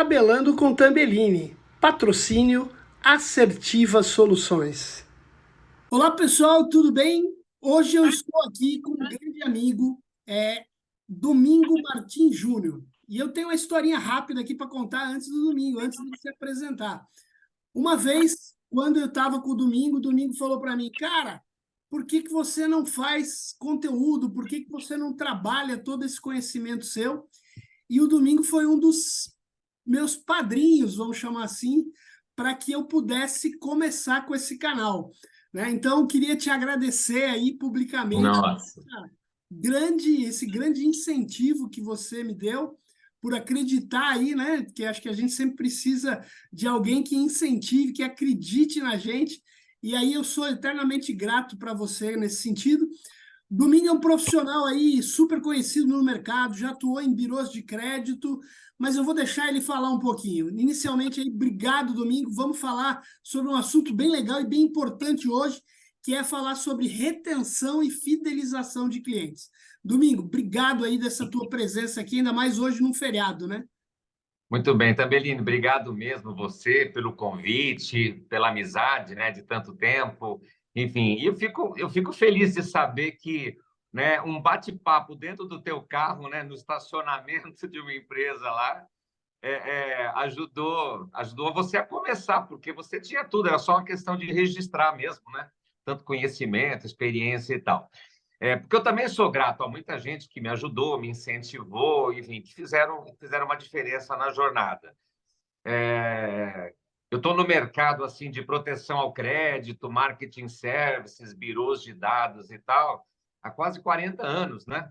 Tabelando com Tambellini. Patrocínio Assertiva Soluções. Olá, pessoal, tudo bem? Hoje eu estou aqui com um grande amigo, Domingo Martins Júnior. E eu tenho uma historinha rápida aqui para contar antes do Domingo, antes de se apresentar. Uma vez, quando eu estava com o Domingo falou para mim, cara, por que você não faz conteúdo? Por que você não trabalha todo esse conhecimento seu? E o Domingo foi um dos meus padrinhos, vamos chamar assim, para que eu pudesse começar com esse canal, né? Então, eu queria te agradecer aí publicamente Nossa, esse grande incentivo que você me deu por acreditar aí, né? Que acho que a gente sempre precisa de alguém que incentive, que acredite na gente. E aí eu sou eternamente grato para você nesse sentido. Domingo é um profissional aí super conhecido no mercado, já atuou em birôs de crédito, mas eu vou deixar ele falar um pouquinho. Inicialmente, aí, obrigado, Domingo. Vamos falar sobre um assunto bem legal e bem importante hoje, que é falar sobre retenção e fidelização de clientes. Domingo, obrigado aí dessa tua presença aqui, ainda mais hoje num feriado, né? muito bem, Tambelino, obrigado mesmo você pelo convite, pela amizade, né, de tanto tempo. Enfim, e eu fico feliz de saber que, né, um bate-papo dentro do teu carro, né, no estacionamento de uma empresa lá, ajudou você a começar, porque você tinha tudo, era só uma questão de registrar mesmo, né? Tanto conhecimento, experiência e tal. Porque eu também sou grato a muita gente que me ajudou, me incentivou, enfim, que fizeram uma diferença na jornada. Eu estou no mercado assim de proteção ao crédito, marketing services, birôs de dados e tal, há quase 40 anos, né?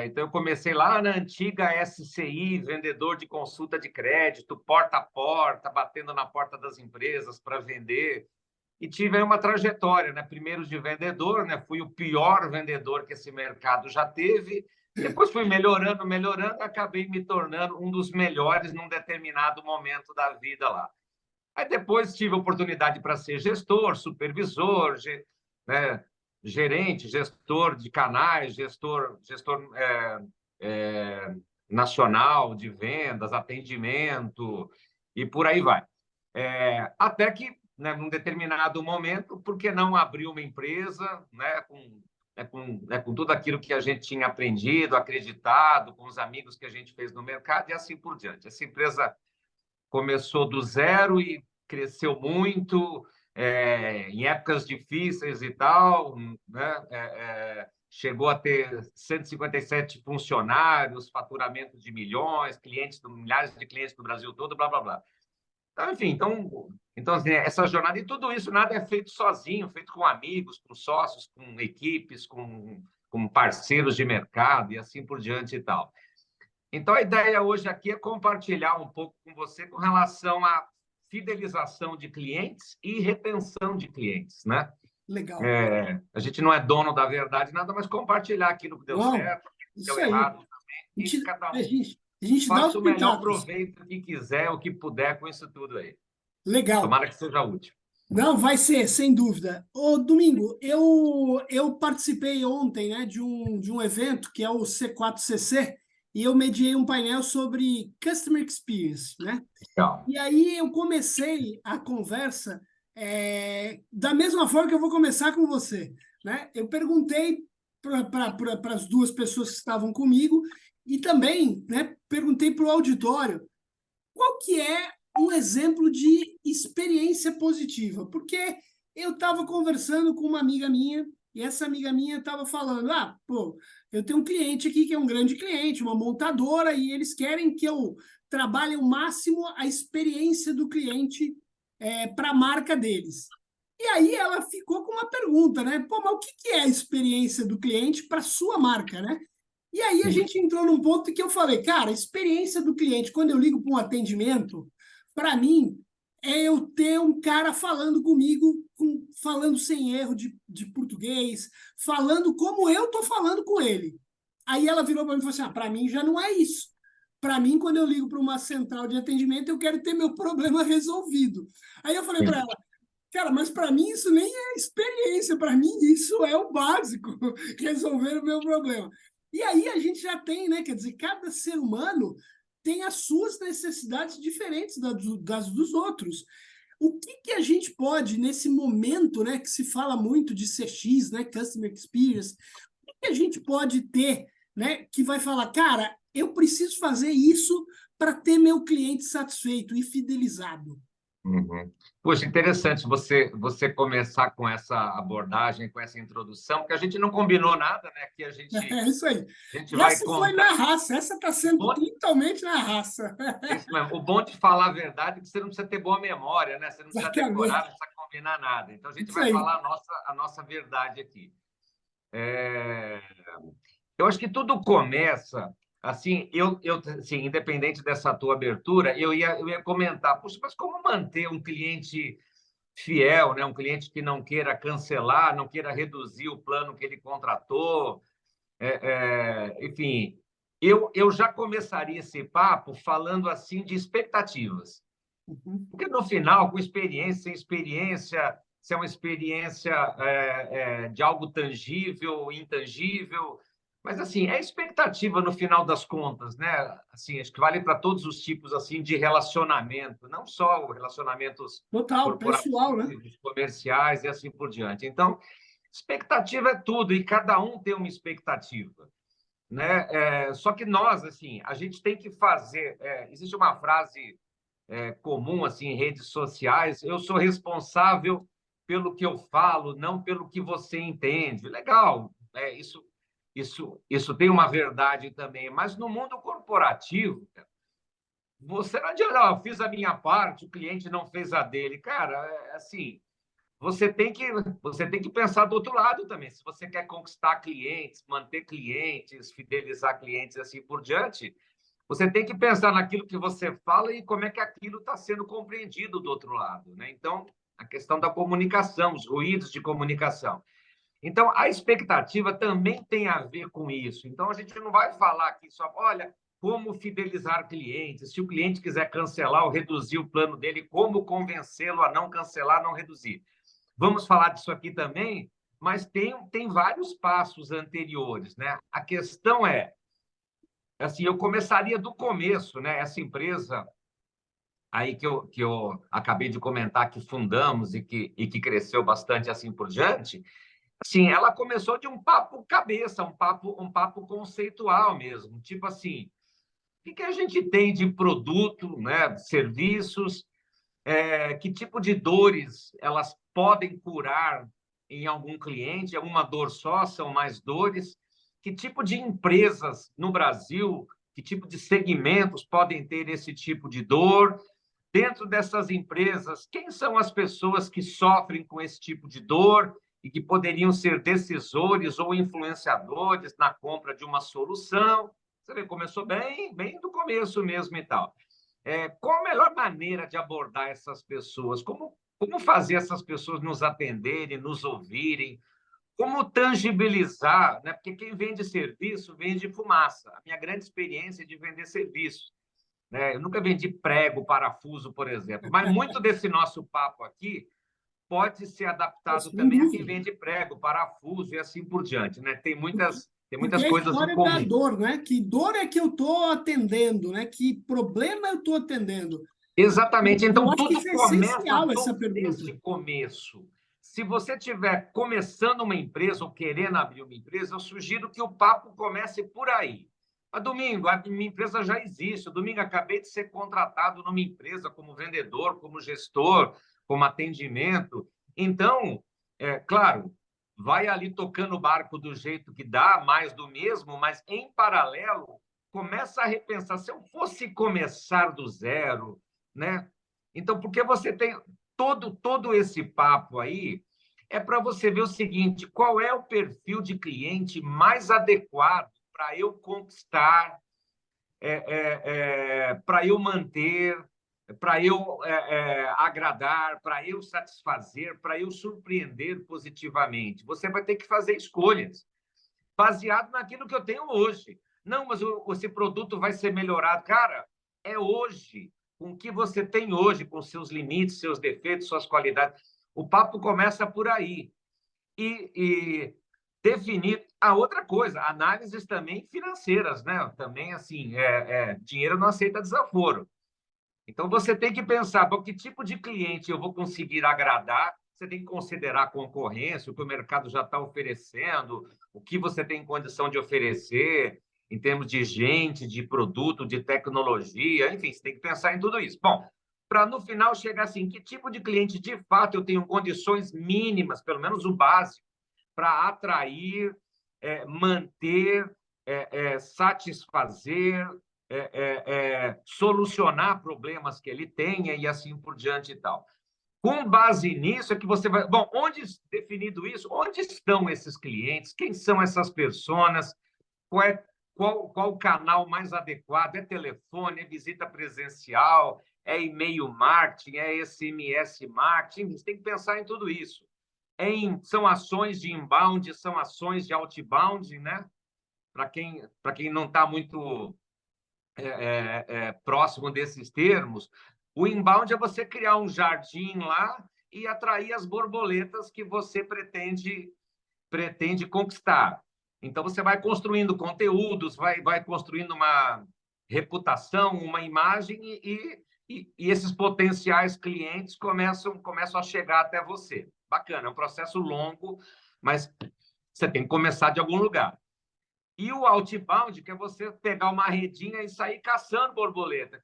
Então, eu comecei lá na antiga SCI, vendedor de consulta de crédito, porta a porta, batendo na porta das empresas para vender. E tive aí uma trajetória, né? Primeiro de vendedor, né? Fui o pior vendedor que esse mercado já teve. Depois fui melhorando, melhorando, acabei me tornando um dos melhores num determinado momento da vida lá. Aí depois tive oportunidade para ser gestor, supervisor, né? Gerente, gestor de canais, gestor nacional de vendas, atendimento e por aí vai. Até que, né, num determinado momento, por que não abrir uma empresa, né, com tudo aquilo que a gente tinha aprendido, acreditado, com os amigos que a gente fez no mercado e assim por diante. Essa empresa começou do zero e cresceu muito, em épocas difíceis e tal, né? Chegou a ter 157 funcionários, faturamento de milhões, milhares de clientes do Brasil todo, blá, blá, blá. Então, enfim, então assim, essa jornada, e tudo isso nada é feito sozinho, feito com amigos, com sócios, com equipes, com parceiros de mercado e assim por diante e tal. Então, a ideia hoje aqui é compartilhar um pouco com você com relação à fidelização de clientes e retenção de clientes, né? Legal. A gente não é dono da verdade, nada, mas compartilhar aquilo que deu Bom, certo, aquilo que deu isso aí. errado também, e cada um A gente dá os faça o melhor pitacos. proveito que quiser, o que puder com isso tudo aí. Legal. Tomara que seja útil. Não, vai ser, sem dúvida. Ô, Domingo, eu participei ontem, né, de um evento que é o C4CC e eu mediei um painel sobre Customer Experience, né? Legal. E aí eu comecei a conversa da mesma forma que eu vou começar com você, né? Eu perguntei para as duas pessoas que estavam comigo e também, né, perguntei para o auditório qual que é um exemplo de experiência positiva? Porque eu estava conversando com uma amiga minha e essa amiga minha estava falando, pô, eu tenho um cliente aqui que é um grande cliente, uma montadora, e eles querem que eu trabalhe ao máximo a experiência do cliente para a marca deles. E aí ela ficou com uma pergunta, né? Pô, mas o que é a experiência do cliente para sua marca, né? E aí a gente entrou num ponto que eu falei, cara, a experiência do cliente, quando eu ligo para um atendimento, para mim, é eu ter um cara falando comigo, falando sem erro de português, falando como eu estou falando com ele. Aí ela virou para mim e falou assim, para mim já não é isso. Para mim, quando eu ligo para uma central de atendimento, eu quero ter meu problema resolvido. Aí eu falei para ela, cara, mas para mim isso nem é experiência, para mim isso é o básico, resolver o meu problema. E aí a gente já tem, né? Quer dizer, cada ser humano tem as suas necessidades diferentes das dos outros. O que a gente pode, nesse momento, né, que se fala muito de CX, né, Customer Experience, o que a gente pode ter, né, que vai falar, cara, eu preciso fazer isso para ter meu cliente satisfeito e fidelizado? Uhum. Poxa, interessante você começar com essa abordagem, com essa introdução, porque a gente não combinou nada, né? Que É isso aí. a gente vai Essa foi contar. na raça, essa está sendo totalmente na raça. Isso mesmo. O bom de falar a verdade é que você não precisa ter boa memória, né? Você não precisa decorar, não Exatamente. precisa combinar nada. Então, a gente Isso vai aí. falar a nossa verdade aqui. É, Eu acho que tudo começa assim, assim, independente dessa tua abertura, eu ia comentar, puxa, mas como manter um cliente fiel, né? Um cliente que não queira cancelar, não queira reduzir o plano que ele contratou, enfim, eu já começaria esse papo falando assim de expectativas. Uhum. Porque no final, com experiência, sem experiência, se é uma experiência de algo tangível, intangível, mas assim, é expectativa no final das contas, né? Assim, acho que vale para todos os tipos assim de relacionamento, não só relacionamentos Total, pessoal, né? corporativos, comerciais e assim por diante. Então, expectativa é tudo e cada um tem uma expectativa, né? Só que nós, assim, a gente tem que fazer. Existe uma frase comum assim em redes sociais: eu sou responsável pelo que eu falo, não pelo que você entende. Legal, isso tem uma verdade também, mas no mundo corporativo, você não adianta, eu fiz a minha parte, o cliente não fez a dele. Cara, assim, você tem que pensar do outro lado também. Se você quer conquistar clientes, manter clientes, fidelizar clientes e assim por diante, você tem que pensar naquilo que você fala e como é que aquilo está sendo compreendido do outro lado, né? Então, a questão da comunicação, os ruídos de comunicação. Então, a expectativa também tem a ver com isso. Então, a gente não vai falar aqui só, olha, como fidelizar clientes, se o cliente quiser cancelar ou reduzir o plano dele, como convencê-lo a não cancelar, não reduzir. Vamos falar disso aqui também, mas tem vários passos anteriores, né? A questão é, assim, eu começaria do começo, né? Essa empresa aí que eu acabei de comentar que fundamos e que cresceu bastante assim por diante, assim, ela começou de um papo cabeça, um papo conceitual mesmo, tipo assim, o que a gente tem de produto, né, serviços, que tipo de dores elas podem curar em algum cliente, é uma dor só, são mais dores, que tipo de empresas no Brasil, que tipo de segmentos podem ter esse tipo de dor, dentro dessas empresas, quem são as pessoas que sofrem com esse tipo de dor e que poderiam ser decisores ou influenciadores na compra de uma solução. Você vê, começou bem do começo mesmo e tal. Qual a melhor maneira de abordar essas pessoas? Como fazer essas pessoas nos atenderem, nos ouvirem? Como tangibilizar, né? Porque quem vende serviço vende fumaça. A minha grande experiência é de vender serviço, né? Eu nunca vendi prego, parafuso, por exemplo, mas muito desse nosso papo aqui pode ser adaptado Sem também a quem dúvida. vende prego, parafuso e assim por diante, né? Tem Porque, muitas, tem porque muitas é a coisas em história da comum. dor, né? Que dor é que eu estou atendendo, né? Que problema eu estou atendendo? Exatamente. Eu Então, acho que tudo isso é começa essencial, essa desse pergunta. começo. Se você estiver começando uma empresa ou querendo abrir uma empresa, eu sugiro que o papo comece por aí. A domingo, a minha empresa já existe. O domingo, acabei de ser contratado numa empresa como vendedor, como gestor, como atendimento. Então, claro, vai ali tocando o barco do jeito que dá, mais do mesmo, mas em paralelo, começa a repensar. Se eu fosse começar do zero, né? Então, porque você tem todo esse papo aí, é para você ver o seguinte: qual é o perfil de cliente mais adequado para eu conquistar, para eu manter, para eu agradar, para eu satisfazer, para eu surpreender positivamente. Você vai ter que fazer escolhas baseado naquilo que eu tenho hoje. Não, mas esse produto vai ser melhorado. Cara, é hoje, com o que você tem hoje, com seus limites, seus defeitos, suas qualidades. O papo começa por aí. E definir a outra coisa, análises também financeiras, né? Também, assim, dinheiro não aceita desaforo. Então, você tem que pensar, bom, que tipo de cliente eu vou conseguir agradar? Você tem que considerar a concorrência, o que o mercado já está oferecendo, o que você tem condição de oferecer em termos de gente, de produto, de tecnologia, enfim, você tem que pensar em tudo isso. Bom, para no final chegar assim, que tipo de cliente de fato eu tenho condições mínimas, pelo menos o básico, para atrair, manter, satisfazer, solucionar problemas que ele tenha e assim por diante e tal. Com base nisso é que você vai. Bom, onde definido isso, onde estão esses clientes? Quem são essas pessoas? Qual o canal mais adequado? É telefone, é visita presencial, é e-mail marketing, é SMS marketing? Você tem que pensar em tudo isso. São ações de inbound, são ações de outbound, né? Para quem não está muito próximo desses termos, o inbound é você criar um jardim lá e atrair as borboletas que você pretende conquistar. Então, você vai construindo conteúdos, vai construindo uma reputação, uma imagem e esses potenciais clientes começam a chegar até você. Bacana, é um processo longo, mas você tem que começar de algum lugar. E o outbound, que é você pegar uma redinha e sair caçando borboleta,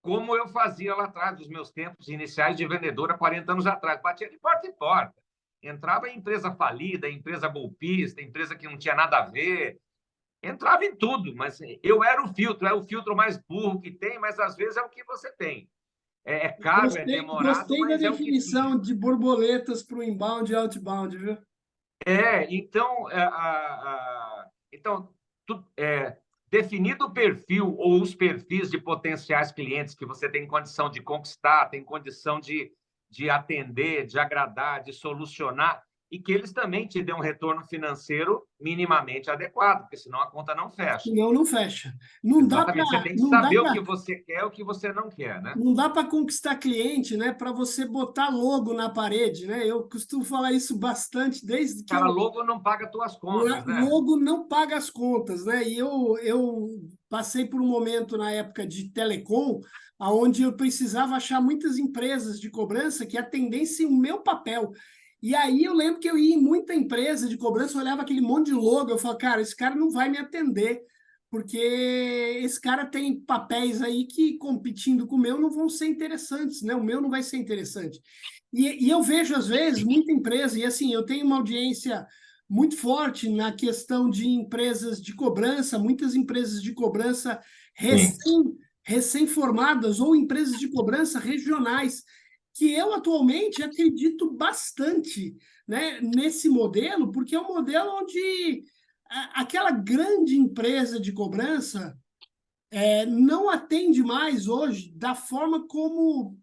como eu fazia lá atrás, nos meus tempos iniciais de vendedor, há 40 anos atrás. Batia de porta em porta. Entrava em empresa falida, empresa golpista, empresa que não tinha nada a ver. Entrava em tudo, mas eu era o filtro mais burro que tem, mas às vezes é o que você tem. É caro, é demorado, Gostei da mas é o que tinha. definição de borboletas para o inbound e outbound, viu? Então, definido o perfil ou os perfis de potenciais clientes que você tem condição de conquistar, tem condição de atender, de agradar, de solucionar, e que eles também te dêem um retorno financeiro minimamente adequado, porque senão a conta não fecha. Senão não fecha. Não dá para Exatamente. Você tem que não dá saber o que para você quer e o que você não quer, né? não dá para conquistar cliente, né? Para você botar logo na parede, né? Eu costumo falar isso bastante desde que Cara, eu logo não paga tuas contas, né? logo não paga as contas, né? E eu passei por um momento na época de telecom, onde eu precisava achar muitas empresas de cobrança que atendessem o meu papel. E aí eu lembro que eu ia em muita empresa de cobrança, olhava aquele monte de logo, eu falava, cara, esse cara não vai me atender, porque esse cara tem papéis aí que, competindo com o meu, não vão ser interessantes, né? O meu não vai ser interessante. E eu vejo, às vezes, muita empresa, e assim, eu tenho uma audiência muito forte na questão de empresas de cobrança, muitas empresas de cobrança Sim. recém-formadas ou empresas de cobrança regionais, que eu atualmente acredito bastante, né, nesse modelo, porque é um modelo onde aquela grande empresa de cobrança não atende mais hoje da forma como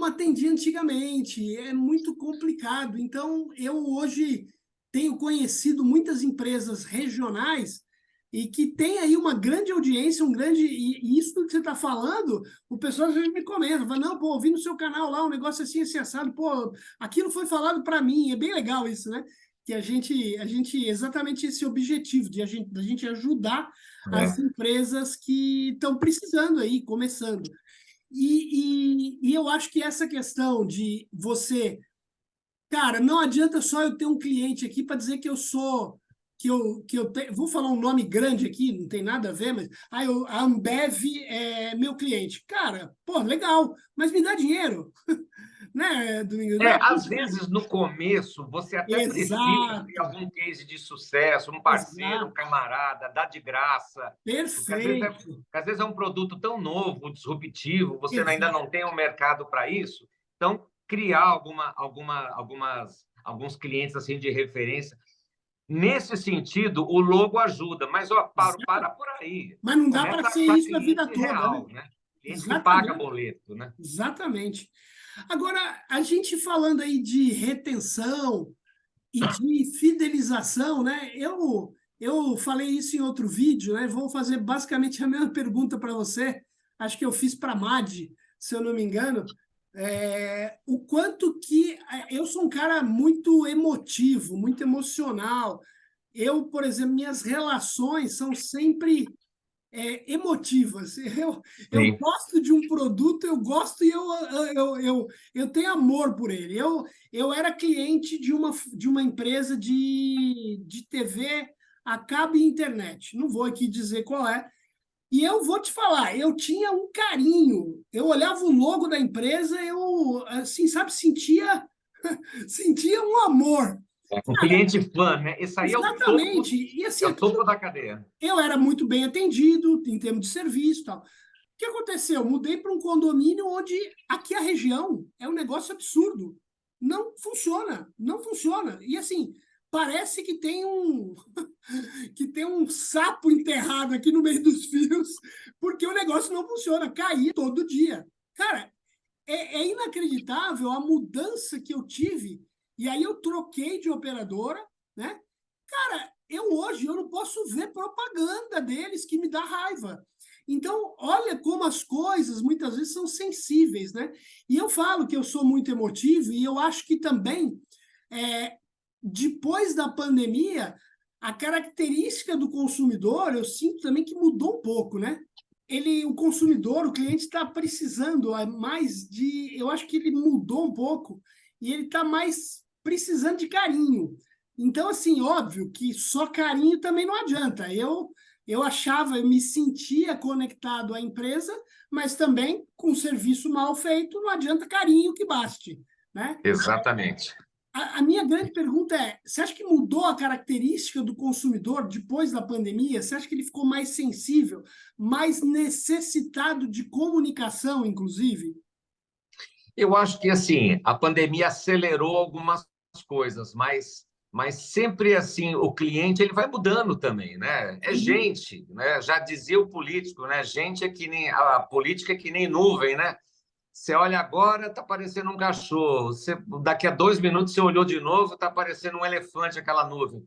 atendia antigamente. É muito complicado. Então, eu hoje tenho conhecido muitas empresas regionais e que tem aí uma grande audiência, um grande. E isso que você está falando, o pessoal às vezes me comenta, fala, não, pô, ouvi no seu canal lá um negócio assim assado, pô, aquilo foi falado para mim, é bem legal isso, né? Que a gente exatamente esse objetivo de da gente ajudar as É. empresas que estão precisando aí, começando. E eu acho que essa questão de você, cara, não adianta só eu ter um cliente aqui para dizer que eu sou, vou falar um nome grande aqui, não tem nada a ver, mas a Ambev é meu cliente. Cara, pô, legal, mas me dá dinheiro, né, Domingos? Às vezes, no começo, você até precisa ter Exato, algum case de sucesso, um parceiro, um exato, camarada, dá de graça, porque perfeito, às vezes é um produto tão novo, disruptivo, você ainda exato. não tem um mercado para isso. Então, criar alguns clientes assim de referência. Nesse sentido, o logo ajuda, mas ó, para por aí. Mas não dá para Começa a ser achar isso a vida cliente toda, né? real, né? Cliente que paga Exatamente. boleto, né? Exatamente. Agora, a gente falando aí de retenção e de fidelização, né? Eu falei isso em outro vídeo, né? Vou fazer basicamente a mesma pergunta para você. Acho que eu fiz para a Madi, se eu não me engano. O quanto que eu sou um cara muito emotivo, muito emocional. Eu, por exemplo, minhas relações são sempre emotivas. Eu Sim. gosto de um produto, eu gosto e eu tenho amor por ele. Eu era cliente de uma empresa de TV a cabo e internet. Não vou aqui dizer qual é. E eu vou te falar, eu tinha um carinho. Eu olhava o logo da empresa, eu, assim, sabe, sentia um amor. Um cliente fã, né? Esse aí Exatamente. E assim, é o topo aquilo, da cadeia. eu era muito bem atendido em termos de serviço e tal. O que aconteceu? Mudei para um condomínio onde aqui a região é um negócio absurdo. Não funciona, não funciona. E assim, parece que tem um sapo enterrado aqui no meio dos fios, porque o negócio não funciona, caía todo dia. Cara, é inacreditável a mudança que eu tive. E aí eu troquei de operadora, né? Cara, eu não posso ver propaganda deles que me dá raiva. Então, olha como as coisas muitas vezes são sensíveis, né? E eu falo que eu sou muito emotivo e eu acho que também, é, depois da pandemia, a característica do consumidor, eu sinto também que mudou um pouco, né? O consumidor, o cliente está precisando mais de, eu acho que ele mudou um pouco e ele está mais precisando de carinho. Então, assim, óbvio que só carinho também não adianta. Eu achava, eu me sentia conectado à empresa, mas também com serviço mal feito não adianta carinho que baste, né? Exatamente. A minha grande pergunta é: você acha que mudou a característica do consumidor depois da pandemia? Você acha que ele ficou mais sensível, mais necessitado de comunicação, inclusive? Eu acho que assim, a pandemia acelerou algumas coisas, mas sempre assim, o cliente ele vai mudando também, né? É Sim. gente, né? Já dizia o político, né? Gente é que nem a política é que nem nuvem, né? Você olha agora, está parecendo um cachorro. Daqui a 2 minutos você olhou de novo, está parecendo um elefante aquela nuvem.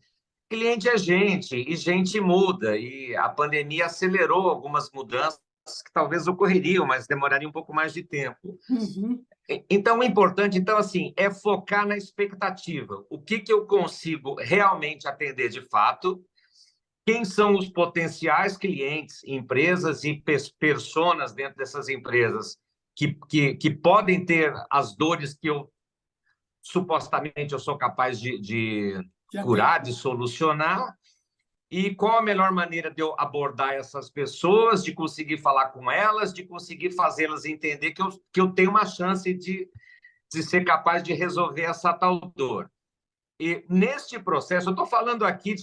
Cliente é gente e gente muda e a pandemia acelerou algumas mudanças que talvez ocorreriam, mas demorariam um pouco mais de tempo. Uhum. Então, o importante, então, assim, é focar na expectativa. O que que eu consigo realmente atender de fato? Quem são os potenciais clientes, empresas e personas dentro dessas empresas que podem ter as dores que eu supostamente eu sou capaz de Já tem. curar, de solucionar? E qual a melhor maneira de eu abordar essas pessoas, de conseguir falar com elas, de conseguir fazê-las entender que eu tenho uma chance de ser capaz de resolver essa tal dor. E neste processo, eu estou falando aqui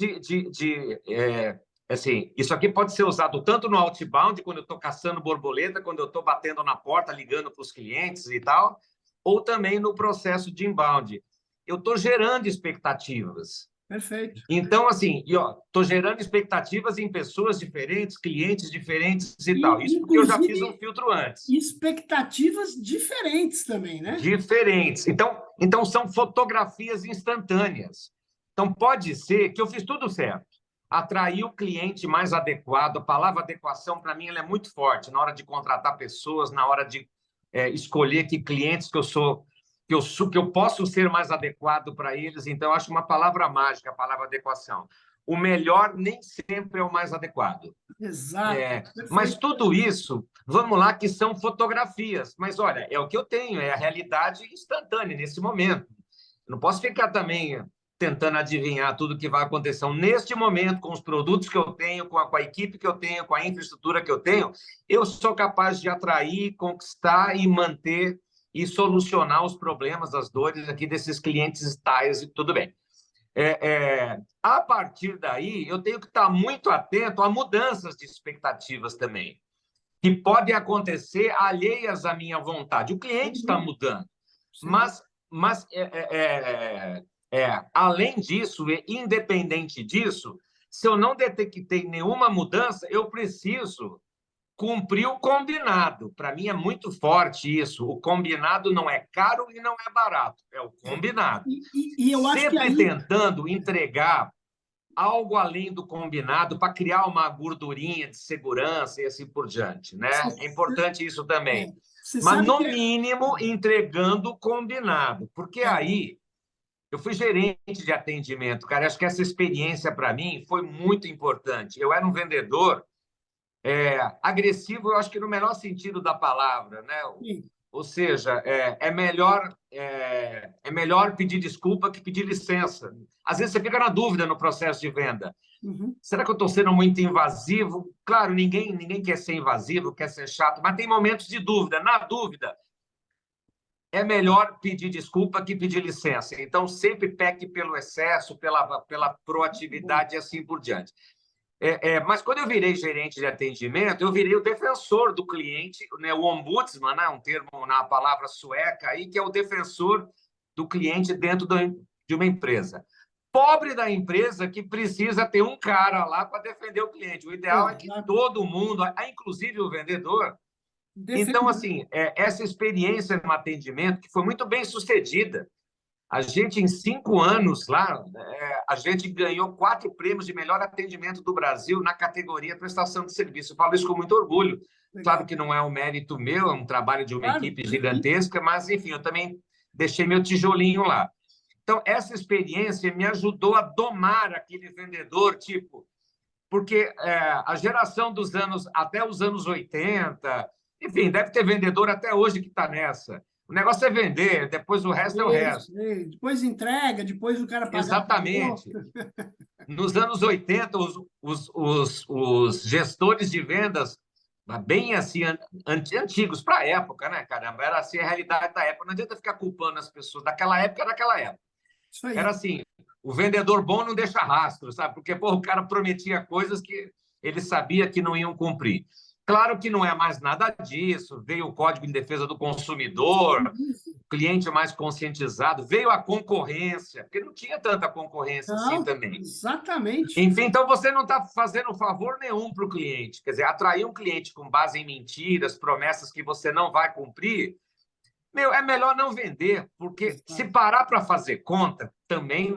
assim, isso aqui pode ser usado tanto no outbound, quando eu estou caçando borboleta, quando eu estou batendo na porta, ligando para os clientes e tal, ou também no processo de inbound. Eu estou gerando expectativas. Perfeito. Então, assim, estou gerando expectativas em pessoas diferentes, clientes diferentes e tal. E, Isso porque eu já fiz um inclusive, filtro antes. expectativas diferentes também, né? Diferentes. Então, são fotografias instantâneas. Então, pode ser que eu fiz tudo certo. Atrair o cliente mais adequado. A palavra adequação, para mim, ela é muito forte na hora de contratar pessoas, na hora de escolher que clientes que eu posso ser mais adequado para eles. Então, eu acho uma palavra mágica, a palavra adequação. O melhor nem sempre é o mais adequado. Exato. Mas Perfeito. tudo isso, vamos lá, que são fotografias. Mas olha, é o que eu tenho, é a realidade instantânea nesse momento. Eu não posso ficar também tentando adivinhar tudo que vai acontecer neste momento, com os produtos que eu tenho, com a equipe que eu tenho, com a infraestrutura que eu tenho. Eu sou capaz de atrair, conquistar e manter e solucionar os problemas, as dores aqui desses clientes tais e tudo bem. A partir daí, eu tenho que estar muito atento a mudanças de expectativas também, que podem acontecer alheias à minha vontade. O cliente está Uhum. mudando, Sim. mas além disso, independente disso, se eu não detectei nenhuma mudança, eu preciso cumprir o combinado. Para mim é muito forte isso. O combinado não é caro e não é barato, é o É. combinado. E eu acho que Sempre aí. tentando entregar algo além do combinado para criar uma gordurinha de segurança e assim por diante, né? É importante isso também. Você Mas, sabe no que mínimo, entregando o combinado, porque é, aí Eu fui gerente de atendimento, cara. Acho que essa experiência para mim foi muito importante. Eu era um vendedor agressivo, eu acho que no melhor sentido da palavra, né? Sim. Ou seja, é melhor pedir desculpa que pedir licença. Às vezes você fica na dúvida no processo de venda. Uhum. Será que eu estou sendo muito invasivo? Claro, ninguém quer ser invasivo, quer ser chato, mas tem momentos de dúvida. Na dúvida, é melhor pedir desculpa que pedir licença. Então, sempre peque pelo excesso, pela Bom, proatividade e assim por diante. Mas quando eu virei gerente de atendimento, eu virei o defensor do cliente, né, o ombudsman, né, um termo na palavra sueca, aí, que é o defensor do cliente dentro de uma empresa. Pobre da empresa que precisa ter um cara lá para defender o cliente. O ideal é que exato. todo mundo, inclusive o vendedor. Então, Defender. assim, essa experiência no atendimento, que foi muito bem sucedida, a gente, em 5 anos lá, a gente ganhou 4 prêmios de melhor atendimento do Brasil na categoria prestação de serviço. Eu falo isso com muito orgulho. Claro Legal. que não é um mérito meu, é um trabalho de uma Claro, equipe sim. gigantesca, mas, enfim, eu também deixei meu tijolinho lá. Então, essa experiência me ajudou a domar aquele vendedor, tipo, porque a geração dos anos, até os anos 80, enfim, deve ter vendedor até hoje que está nessa. O negócio é vender, depois o resto é o Isso, resto. depois entrega, depois o cara pagar, pagou. Exatamente. Nos anos 80, os gestores de vendas, bem assim, antigos para a época, né, caramba? Era assim a realidade da época. Não adianta ficar culpando as pessoas daquela época, daquela época. Isso Era aí. assim, o vendedor bom não deixa rastro, sabe? Porque pô, o cara prometia coisas que ele sabia que não iam cumprir. Claro que não é mais nada disso. Veio o Código de Defesa do Consumidor, cliente mais conscientizado, veio a concorrência, porque não tinha tanta concorrência assim Não, também. exatamente. Enfim, então você não está fazendo favor nenhum para o cliente. Quer dizer, atrair um cliente com base em mentiras, promessas que você não vai cumprir, é melhor não vender, porque se Exato. parar para fazer conta, também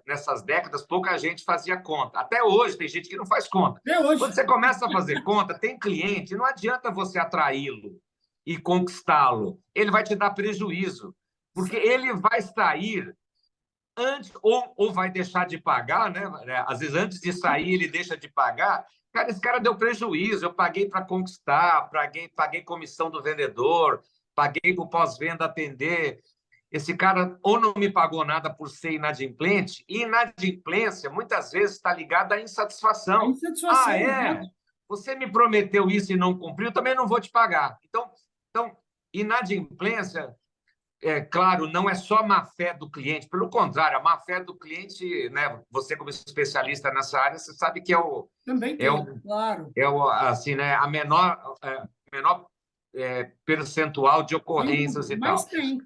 nessas décadas, pouca gente fazia conta. Até hoje tem gente que não faz conta. Até Quando hoje. você começa a fazer conta, tem cliente, não adianta você atraí-lo e conquistá-lo. Ele vai te dar prejuízo, porque ele vai sair antes, ou vai deixar de pagar, né? Às vezes, antes de sair, ele deixa de pagar. Cara, esse cara deu prejuízo. Eu paguei para conquistar, paguei comissão do vendedor, paguei para o pós-venda atender. Esse cara ou não me pagou nada por ser inadimplente, e inadimplência muitas vezes está ligada à A insatisfação. Ah, insatisfação, é? exato. Você me prometeu isso e não cumpriu, também não vou te pagar. Então inadimplência, claro, não é só má fé do cliente, pelo contrário, a má fé do cliente, né? Você como especialista nessa área, você sabe que Também é tem, o, claro. assim, né? A menor percentual de Sem ocorrências dúvida. e Mas tal. tem.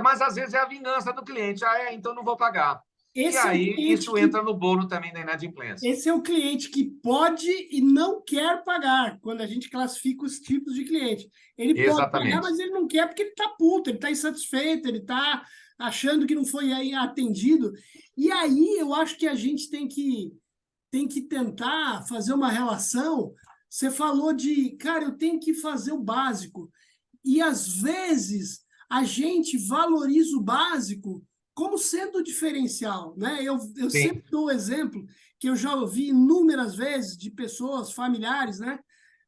Mas às vezes é a vingança do cliente. Então não vou pagar. E Esse é o aí cliente isso que entra no bolo também da inadimplência. Esse é o cliente que pode e não quer pagar, quando a gente classifica os tipos de cliente. Ele pode pagar, Exatamente. mas ele não quer porque ele está puto, ele está insatisfeito, ele está achando que não foi aí atendido. E aí eu acho que a gente tem que tentar fazer uma relação. Você falou de, cara, eu tenho que fazer o básico. E às vezes a gente valoriza o básico como sendo diferencial, né? Eu Sim, sempre dou o exemplo que eu já ouvi inúmeras vezes de pessoas, familiares, né?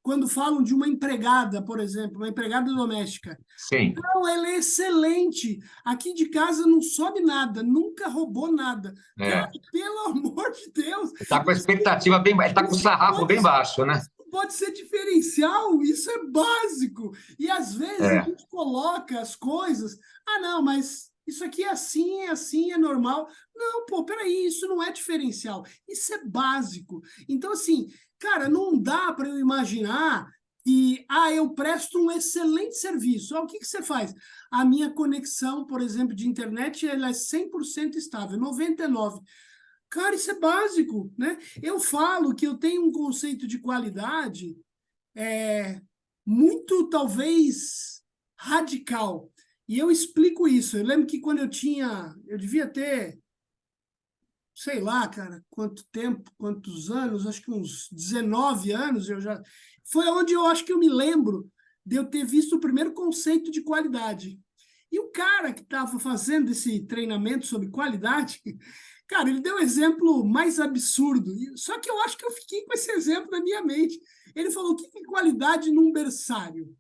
Quando falam de uma empregada, por exemplo, uma empregada doméstica. sim. Não, ela é excelente. Aqui de casa não sobe nada, nunca roubou nada. Cara, É. pelo amor de Deus, Está com a expectativa bem baixa, está com o isso sarrafo pode bem baixo, né? pode ser diferencial, isso é básico. E às vezes a É. gente coloca as coisas, não, mas isso aqui é assim, é normal. Não, pô, peraí, isso não é diferencial, isso é básico. Então, assim, cara, não dá para eu imaginar que, eu presto um excelente serviço. O que que você faz? A minha conexão, por exemplo, de internet, ela é 100% estável, 99%. Cara, isso é básico, né? Eu falo que eu tenho um conceito de qualidade muito, talvez, radical. E eu explico isso. Eu lembro que quando eu devia ter, sei lá, cara, quanto tempo, quantos anos, acho que uns 19 anos, foi onde eu acho que eu me lembro de eu ter visto o primeiro conceito de qualidade. E o cara que estava fazendo esse treinamento sobre qualidade, cara, ele deu o exemplo mais absurdo. Só que eu acho que eu fiquei com esse exemplo na minha mente. Ele falou: o que é qualidade num berçário?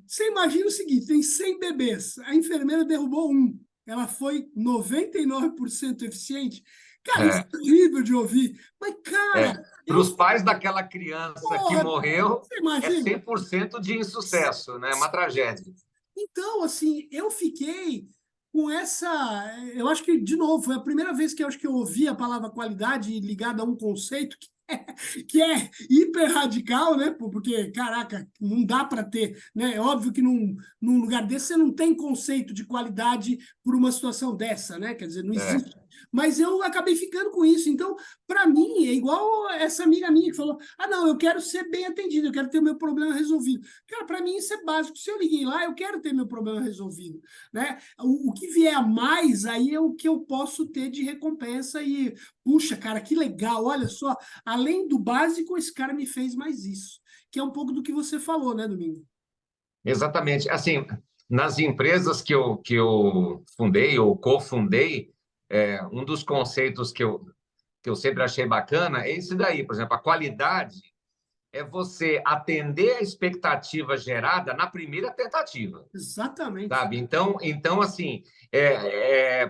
Você imagina o seguinte: tem 100 bebês, a enfermeira derrubou um, ela foi 99% eficiente. Cara, isso É, é horrível de ouvir. Mas, cara, Para eu. os pais daquela criança que Porra, morreu, você é imagina? 100% de insucesso, né? É uma tragédia. Então, assim, eu fiquei com essa. Eu acho que, de novo, foi a primeira vez que eu acho que eu ouvi a palavra qualidade ligada a um conceito que é hiper radical, né? Porque, caraca, não dá para ter, né? É óbvio que num lugar desse você não tem conceito de qualidade por uma situação dessa, né? Quer dizer, não É. existe. Mas eu acabei ficando com isso. Então, para mim, é igual essa amiga minha que falou: ah, não, eu quero ser bem atendido, eu quero ter o meu problema resolvido. Cara, para mim isso é básico. Se eu liguei lá, eu quero ter meu problema resolvido, né? O que vier a mais, aí é o que eu posso ter de recompensa e, puxa, cara, que legal, olha só, além do básico, esse cara me fez mais isso, que é um pouco do que você falou, né, Domingo? Exatamente. Assim, nas empresas que eu fundei ou cofundei, um dos conceitos que eu sempre achei bacana é esse daí. Por exemplo, a qualidade é você atender a expectativa gerada na primeira tentativa. Exatamente. Sabe? Então assim,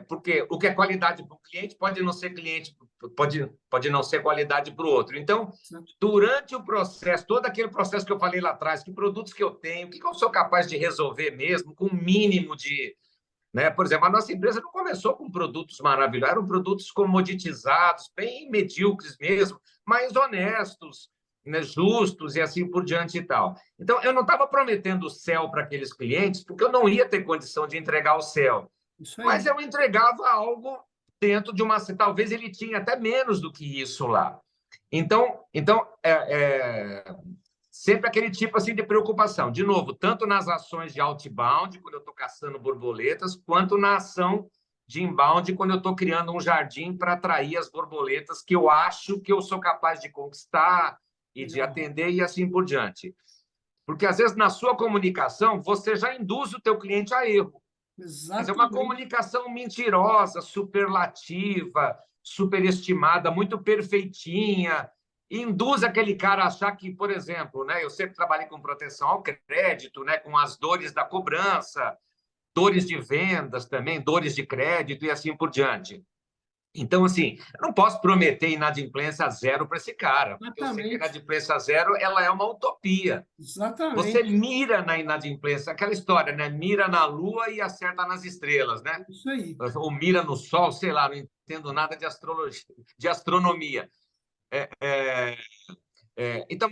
porque o que é qualidade para o cliente pode não ser cliente, pode não ser qualidade para o outro. Então, durante o processo, todo aquele processo que eu falei lá atrás, que produtos que eu tenho, o que eu sou capaz de resolver mesmo, com o mínimo de. Né? Por exemplo, a nossa empresa não começou com produtos maravilhosos, eram produtos comoditizados, bem medíocres mesmo, mas honestos, né? Justos e assim por diante e tal. Então, eu não estava prometendo o céu para aqueles clientes, porque eu não ia ter condição de entregar o céu, Isso mas aí. eu entregava algo dentro de uma. Talvez ele tinha até menos do que isso lá. Então sempre aquele tipo assim de preocupação. De novo, tanto nas ações de outbound, quando eu estou caçando borboletas, quanto na ação de inbound, quando eu estou criando um jardim para atrair as borboletas que eu acho que eu sou capaz de conquistar e de Legal. atender e assim por diante. Porque, às vezes, na sua comunicação, você já induz o teu cliente a erro. Quer dizer, uma Exatamente. comunicação mentirosa, superlativa, superestimada, muito perfeitinha, induz aquele cara a achar que, por exemplo, né, eu sempre trabalhei com proteção ao crédito, né, com as dores da cobrança, dores de vendas também, dores de crédito e assim por diante. Então, assim, eu não posso prometer inadimplência zero para esse cara, porque eu sei que a Exatamente. inadimplência zero ela é uma utopia. Você Exatamente. mira na inadimplência, aquela história, né? Mira na lua e acerta nas estrelas, né? Isso aí. Ou mira no sol, sei lá, não entendo nada de astrologia, de astronomia. É, é, então,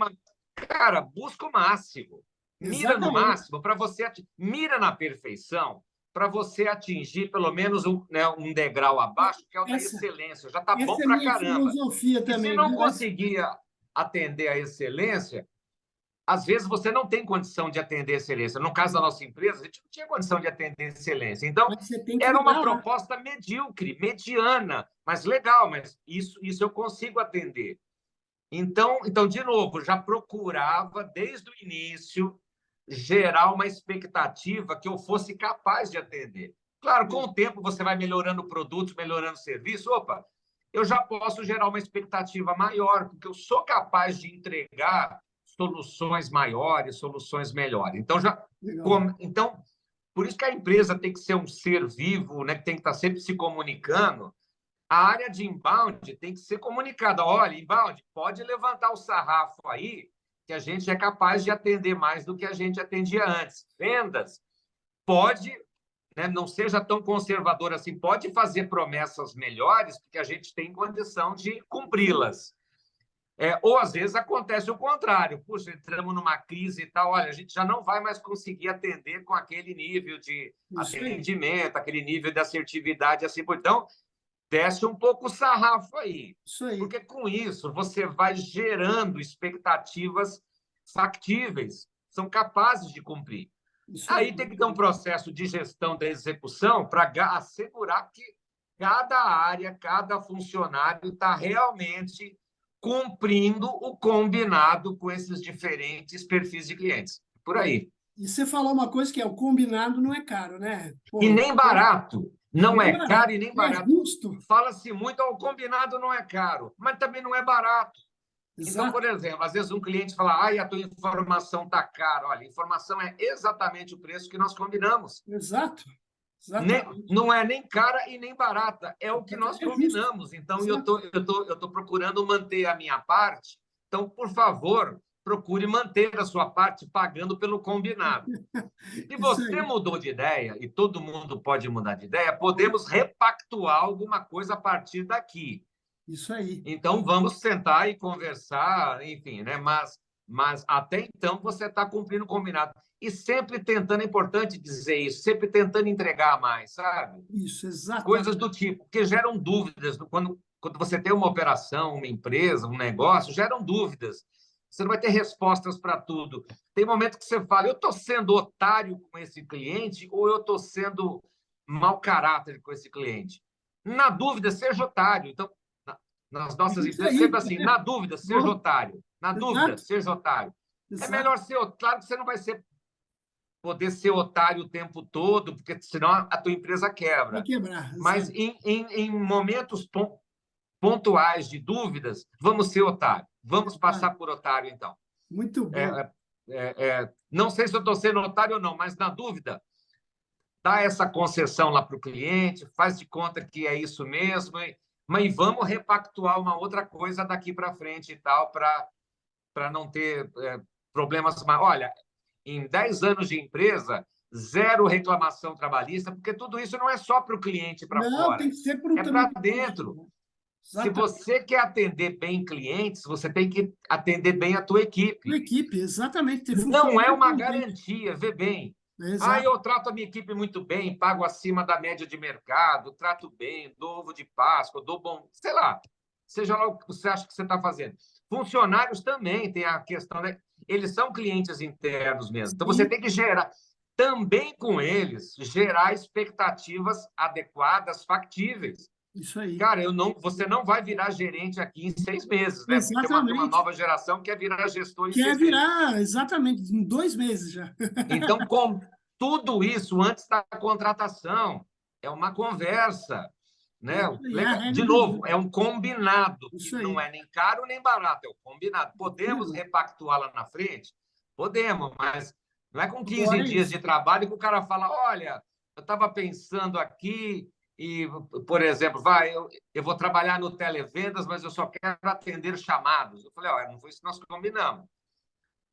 cara, busca o máximo. Mira no Exatamente. máximo para você mira na perfeição para você atingir pelo menos um degrau abaixo, que é o da Essa, excelência. Já está bom essa é a para minha caramba. filosofia E se também, não viu? conseguir atender a excelência, às vezes você não tem condição de atender a excelência. No caso da nossa empresa, a gente não tinha condição de atender a excelência. Então, Mas você tem que era uma ligar lá. proposta medíocre, mediana, mas legal, mas isso eu consigo atender. Então, de novo, já procurava, desde o início, gerar uma expectativa que eu fosse capaz de atender. Claro, com o tempo você vai melhorando o produto, melhorando o serviço. Opa, eu já posso gerar uma expectativa maior, porque eu sou capaz de entregar soluções maiores, soluções melhores. Legal. Então, por isso que a empresa tem que ser um ser vivo, né, que tem que estar sempre se comunicando. A área de inbound tem que ser comunicada. Olha, inbound, pode levantar o sarrafo aí, que a gente é capaz de atender mais do que a gente atendia antes. Vendas, pode, né, não seja tão conservador assim, pode fazer promessas melhores, porque a gente tem condição de cumpri-las. Ou às vezes acontece o contrário. Puxa, entramos numa crise e tal, olha, a gente já não vai mais conseguir atender com aquele nível de Isso aí. atendimento, aquele nível de assertividade, assim por então, desce um pouco o sarrafo aí. Isso aí. Porque com isso você vai gerando expectativas factíveis, são capazes de cumprir. Isso aí. Aí tem que ter um processo de gestão da execução para assegurar que cada área, cada funcionário está realmente cumprindo o combinado com esses diferentes perfis de clientes. Por aí. E você falou uma coisa que é o combinado não é caro, né? E Pô, nem barato. Não nem é caro barato, e nem é barato. justo. Fala-se muito, o combinado não é caro, mas também não é barato. Então, por Exato, exemplo, às vezes um cliente fala, a tua informação está cara. Olha, informação é exatamente o preço que nós combinamos. exato, Nem, exatamente. não é nem cara e nem barata, é o que nós É justo. combinamos. Então, Exato. eu tô procurando manter a minha parte. Então, por favor, procure manter a sua parte pagando pelo combinado. Se Isso você aí, mudou de ideia, e todo mundo pode mudar de ideia, podemos repactuar alguma coisa a partir daqui. isso aí. Então, vamos sentar e conversar, enfim, né? Mas até então você está cumprindo o combinado. E sempre tentando, é importante dizer isso, sempre tentando entregar mais, sabe? Isso, Coisas exatamente. do tipo, que geram dúvidas. Quando você tem uma operação, uma empresa, um negócio, geram dúvidas. Você não vai ter respostas para tudo. Tem momento que você fala, eu estou sendo otário com esse cliente ou eu estou sendo mau caráter com esse cliente? Na dúvida, seja otário. Então, nas nossas Isso empresas, sempre aí. assim, na dúvida, seja Boa. otário. Na dúvida, Exato, seja otário. É exato. melhor ser otário, claro que você não vai poder ser otário o tempo todo, porque senão a tua empresa Vai quebra. quebrar, Mas exato. em momentos pontuais de dúvidas, vamos ser otário. Vamos Exato. passar por otário, então. Muito bom. Não sei se eu estou sendo otário ou não, mas na dúvida, dá essa concessão lá para o cliente, faz de conta que é isso mesmo, mas vamos repactuar uma outra coisa daqui para frente e tal, para não ter problemas. Olha, em 10 anos de empresa, zero reclamação trabalhista, porque tudo isso não é só para o cliente para Não, tem fora, que ser para é também para para dentro. dentro. Se Exatamente. você quer atender bem clientes, você tem que atender bem a tua Uma equipe. equipe, exatamente, ter Não é funcionário uma contente. garantia, vê bem. Exato. Eu trato a minha equipe muito bem, pago acima da média de mercado, trato bem, dou ovo de Páscoa, dou bom, sei lá, seja lá o que você acha que você está fazendo. Funcionários também tem a questão, né? Eles são clientes internos mesmo. Então você Sim, tem que gerar, também com eles, gerar expectativas adequadas, factíveis. isso aí. Cara, você não vai virar gerente aqui em 6 meses, né? Porque tem uma Exatamente. nova geração que quer virar gestor em Quer 6 meses. virar, exatamente, em 2 meses já. Então, com tudo isso antes da contratação, é uma conversa, né? Isso aí, é a regra De do novo, jogo. é um combinado, que Isso não aí. é nem caro nem barato, é o combinado. Podemos Combinado. repactuar lá na frente? Podemos, mas não é com 15 Agora é dias isso. de trabalho que o cara fala: olha, eu estava pensando aqui, e, por exemplo, eu vou trabalhar no televendas, mas eu só quero atender chamados. Eu falei: olha, não foi isso que nós combinamos.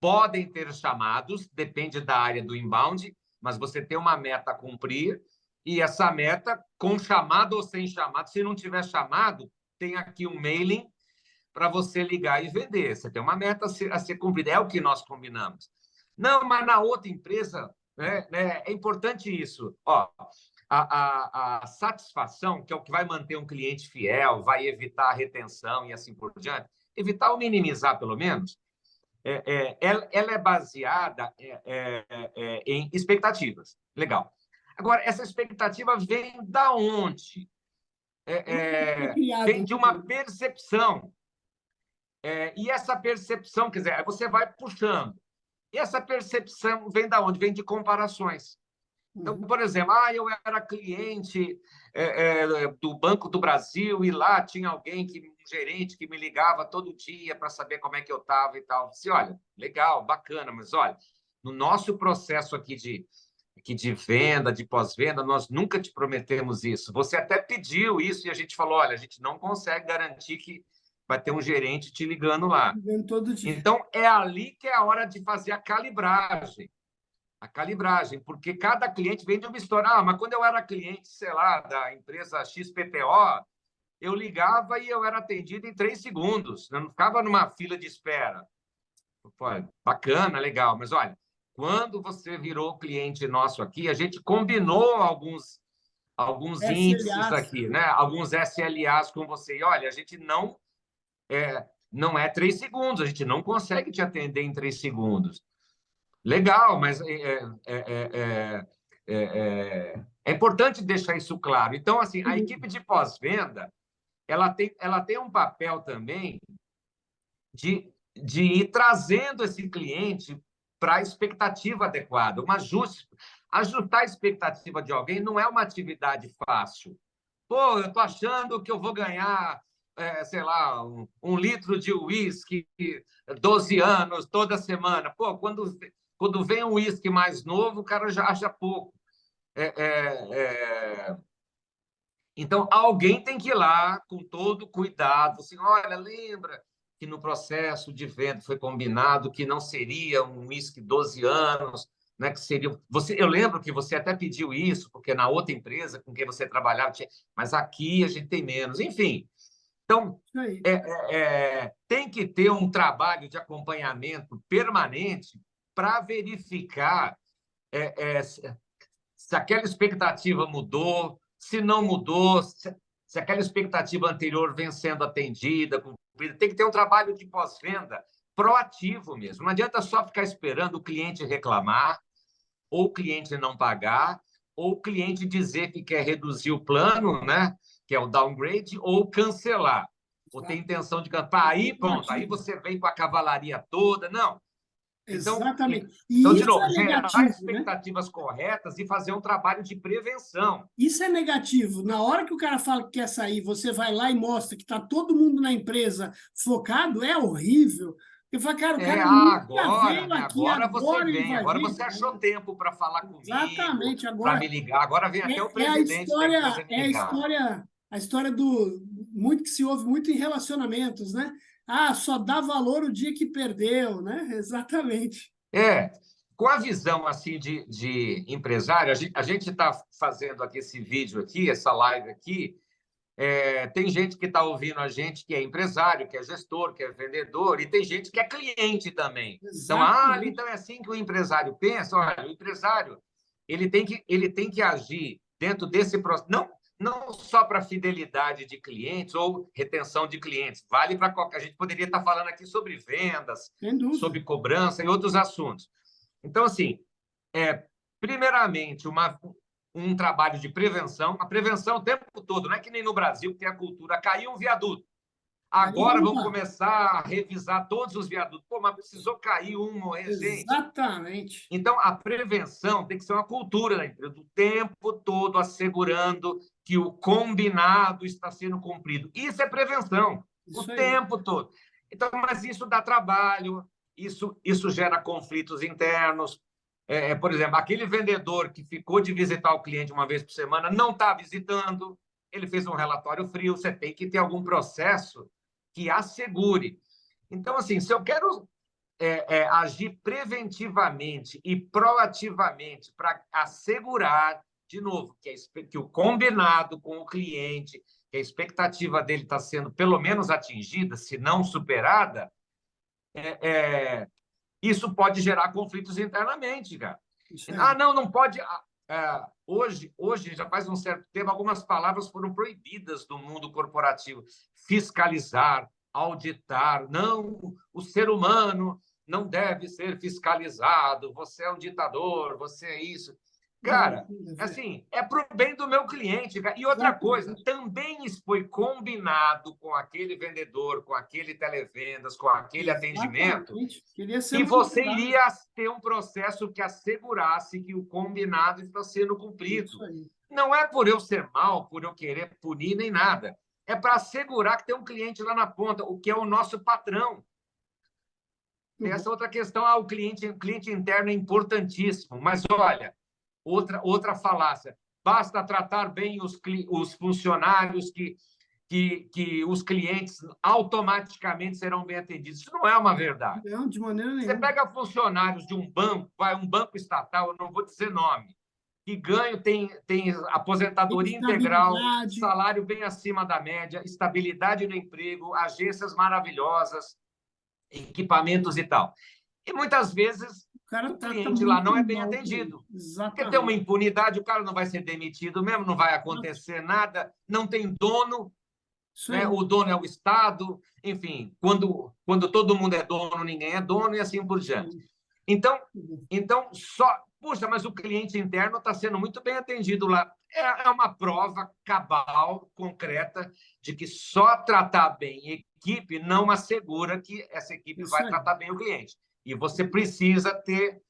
Podem ter chamados, depende da área do inbound, mas você tem uma meta a cumprir, e essa meta, com chamado ou sem chamado, se não tiver chamado, tem aqui um mailing para você ligar e vender. Você tem uma meta a ser cumprida, é o que nós combinamos. Não, mas na outra empresa, é importante isso. Ó, a satisfação, que é o que vai manter um cliente fiel, vai evitar a retenção e assim por diante, evitar ou minimizar, pelo menos, ela é baseada em expectativas. Legal. Agora, essa expectativa vem da onde? Foi criado, Vem de uma né? percepção. E essa percepção, quer dizer, você vai puxando. E essa percepção vem da onde? Vem de comparações. Então, Uhum. por exemplo, eu era cliente do Banco do Brasil e lá tinha um gerente que me ligava todo dia para saber como é que eu estava e tal. Eu disse, olha, legal, bacana, mas olha, no nosso processo aqui de venda, de pós-venda, nós nunca te prometemos isso. Você até pediu isso e a gente falou, olha, a gente não consegue garantir que vai ter um gerente te ligando lá. Vendo todo dia. Então, é ali que é a hora de fazer a calibragem, porque cada cliente vem de uma história. Mas quando eu era cliente, sei lá, da empresa XPTO, eu ligava e eu era atendido em 3 segundos. Eu não ficava numa fila de espera. Pô, bacana, legal. Mas olha, quando você virou cliente nosso aqui, a gente combinou alguns índices SLAs. aqui, né? Alguns SLAs com você. E olha, a gente não é 3 segundos, a gente não consegue te atender em 3 segundos. Legal, mas é importante deixar isso claro. Então, assim, a equipe de pós-venda ela tem um papel também de ir trazendo esse cliente para a expectativa adequada, um ajuste. Ajustar a expectativa de alguém não é uma atividade fácil. Pô, eu estou achando que eu vou ganhar, sei lá, um litro de uísque, 12 anos, toda semana. Pô, quando vem um uísque mais novo, o cara já acha pouco. É, é, é... Então, alguém tem que ir lá com todo cuidado. Assim, olha, lembra que no processo de venda foi combinado que não seria um uísque 12 anos, né, que seria... eu lembro que você até pediu isso, porque na outra empresa com quem você trabalhava, mas aqui a gente tem menos. Enfim, então, tem que ter um trabalho de acompanhamento permanente para verificar se aquela expectativa mudou, se não mudou, se aquela expectativa anterior vem sendo atendida, cumprida. Tem que ter um trabalho de pós-venda proativo mesmo. Não adianta só ficar esperando o cliente reclamar, ou o cliente não pagar, ou o cliente dizer que quer reduzir o plano, né? Que é o downgrade, ou cancelar, ou tem intenção de cancelar. Aí, pronto, aí você vem com a cavalaria toda. Não. Exatamente. Então, E de isso novo, é gerar negativo, né? expectativas corretas e fazer um trabalho de prevenção. Isso é negativo. Na hora que o cara fala que quer sair, você vai lá e mostra que está todo mundo na empresa focado, é horrível. Eu falo, cara, o cara nunca Agora, veio né? aqui, Agora você agora ele vem, vai agora vir. você achou tempo para falar comigo, Exatamente. para Agora, me ligar. Agora vem até o presidente da empresa me ligar. a história do muito que se ouve muito em relacionamentos, né? Ah, só dá valor o dia que perdeu, né? Exatamente. Com a visão assim de empresário, a gente está fazendo aqui esse vídeo aqui, essa live aqui. Tem gente que está ouvindo a gente que é empresário, que é gestor, que é vendedor, e tem gente que é cliente também. Então, Exatamente. então é assim que o empresário pensa. Olha, o empresário ele tem que agir dentro desse processo, não só para fidelidade de clientes ou retenção de clientes. Vale para qualquer. A gente poderia estar falando aqui sobre vendas, Sem dúvida. sobre cobrança e outros assuntos. Então, assim, primeiramente, um trabalho de prevenção, a prevenção o tempo todo, não é que nem no Brasil que tem a cultura, caiu um viaduto. Aí Agora vamos vamos lá. começar a revisar todos os viadutos. Pô, mas precisou cair um, morrer gente. Exatamente. Então, a prevenção tem que ser uma cultura da empresa, o tempo todo assegurando que o combinado está sendo cumprido. Isso é prevenção, o Isso aí. tempo todo. Então, mas isso dá trabalho, isso gera conflitos internos. Por exemplo, aquele vendedor que ficou de visitar o cliente uma vez por semana não está visitando, ele fez um relatório frio, você tem que ter algum processo que assegure. Então, assim, se eu quero agir preventivamente e proativamente para assegurar, de novo, que o combinado com o cliente, que a expectativa dele está sendo pelo menos atingida, se não superada, isso pode gerar conflitos internamente, cara. Não pode. Hoje, já faz um certo tempo, algumas palavras foram proibidas do mundo corporativo. Fiscalizar, auditar. Não, o ser humano não deve ser fiscalizado. Você é um ditador, você é isso. Cara, assim, é para o bem do meu cliente. E outra coisa, também isso foi combinado com aquele vendedor, com aquele televendas, com aquele atendimento, e você iria ter um processo que assegurasse que o combinado está sendo cumprido. Não é por eu ser mal, por eu querer punir, nem nada. É para assegurar que tem um cliente lá na ponta, o que é o nosso patrão. Tem essa outra questão, o cliente interno é importantíssimo. Mas, olha, outra falácia. Basta tratar bem os funcionários que os clientes automaticamente serão bem atendidos. Isso não é uma verdade. Não, de maneira nenhuma. Você pega funcionários de um banco estatal, eu não vou dizer nome, que tem aposentadoria integral, salário bem acima da média, estabilidade no emprego, agências maravilhosas, equipamentos e tal. E muitas vezes o cliente lá não é bem atendido. Porque tem uma impunidade, o cara não vai ser demitido mesmo, não vai acontecer nada, não tem dono, né? O dono é o Estado, enfim, quando todo mundo é dono, ninguém é dono e assim por diante. Então puxa, mas o cliente interno está sendo muito bem atendido lá. É uma prova cabal, concreta, de que só tratar bem equipe não assegura que essa equipe vai tratar bem o cliente. E você precisa ter